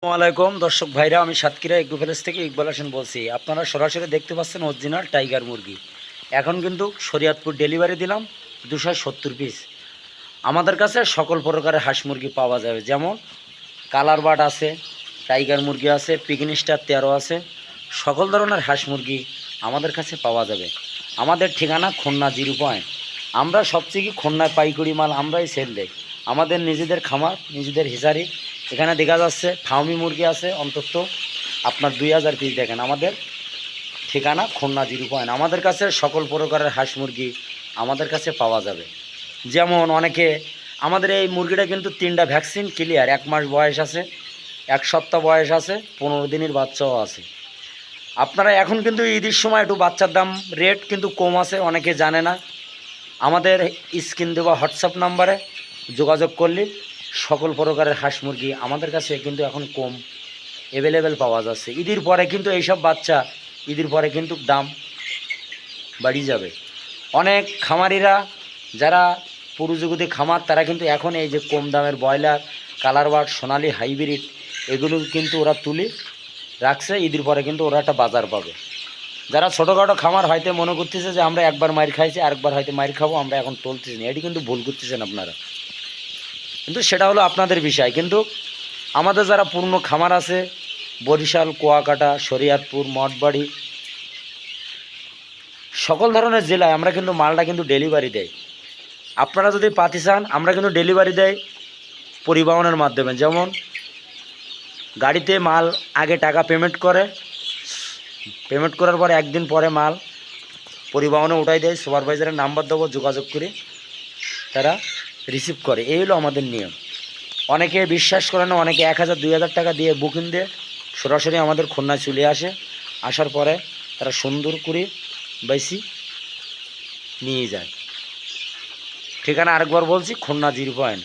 আসসালামাইকুম দর্শক ভাইরা, আমি সাতক্ষীরা এগ্রো প্যালেস থেকে ইকবাল হোসেন বলছি। আপনারা সরাসরি দেখতে পাচ্ছেন অরিজিনাল টাইগার মুরগি। এখন কিন্তু শরীয়তপুর ডেলিভারি দিলাম 270 পিস। আমাদের কাছে সকল প্রকারের হাঁস মুরগি পাওয়া যাবে, যেমন কালার বার্ড আছে, টাইগার মুরগি আছে, পিগন স্টার 13 আছে। সকল ধরনের হাঁস মুরগি আমাদের কাছে পাওয়া যাবে। আমাদের ঠিকানা খুলনা 0 পয়েন্ট। আমরা সবচেয়ে খুলনায় পাইকারি মাল আমরাই সেল দেই। আমাদের নিজেদের খামার, নিজেদের হিসারি। এখানে দেখা যাচ্ছে ফার্মি মুরগি আছে অন্তত আপনার 2000 পিস। দেখেন আমাদের ঠিকানা খুলনা 0 পয়েন্ট। আমাদের কাছে সকল প্রকারের হাঁস মুরগি আমাদের কাছে পাওয়া যাবে। যেমন অনেকে আমাদের এই মুরগিটা কিন্তু 3টা ভ্যাকসিন ক্লিয়ার, 1 মাস বয়স আছে, 1 সপ্তাহ বয়স আছে, 15 দিনের বাচ্চাও আছে। আপনারা এখন কিন্তু ঈদের সময় একটু বাচ্চার দাম রেট কিন্তু কম আছে, অনেকে জানে না। আমাদের স্ক্রিন দেওয়া হোয়াটসঅ্যাপ নাম্বারে যোগাযোগ করলে সকল প্রকারের হাঁস মুরগি আমাদের কাছে কিন্তু এখন কম অ্যাভেলেবেল পাওয়া যাচ্ছে। ঈদের পরে কিন্তু এইসব বাচ্চা ঈদের পরে কিন্তু দাম বাড়ি যাবে। অনেক খামারিরা যারা পুরুষজগতি খামার, তারা কিন্তু এখন এই যে কম দামের ব্রয়লার, কালার বার্ড, সোনালি হাইব্রিড, এগুলো কিন্তু ওরা তুলে রাখছে। ঈদের পরে কিন্তু ওরা একটা বাজার পাবে। যারা ছোটোখাটো খামার হয়তো মনে করতেছে যে আমরা একবার মাইর খাইছি, আরেকবার হয়তো মাইর খাবো, আমরা এখন তুলতেছি না, এটি কিন্তু ভুল করতেছেন আপনারা। কিন্তু সেটা হলো আপনাদের বিষয়। কিন্তু আমাদের যারা পূর্ণ খামার আছে, বরিশাল, কুয়াকাটা, শরীয়তপুর, মঠবাড়ি, সকল ধরনের জেলায় আমরা কিন্তু মালটা কিন্তু ডেলিভারি দেয়। আপনারা যদি পাতি চান, আমরা কিন্তু ডেলিভারি দেয় পরিবহনের মাধ্যমে। যেমন গাড়িতে মাল আগে টাকা পেমেন্ট করার পরে একদিন পরে মাল পরিবহনে উঠাই দেয়। সুপারভাইজারের নাম্বার দেবো, যোগাযোগ করে তারা রিসিভ করে। এই হলো আমাদের নিয়ম। অনেকে বিশ্বাস করে না, অনেকে 1000-2000 টাকা দিয়ে বুকিং দিয়ে সরাসরি আমাদের খুলনায় চলে আসে। আসার পরে তারা সুন্দর করে বেশি নিয়ে যায়। ঠিকানা আরেকবার বলছি, খুলনা 0 পয়েন্ট।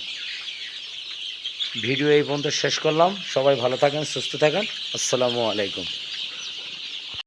ভিডিও এই পর্যন্ত শেষ করলাম। সবাই ভালো থাকেন, সুস্থ থাকেন। আসসালামু আলাইকুম।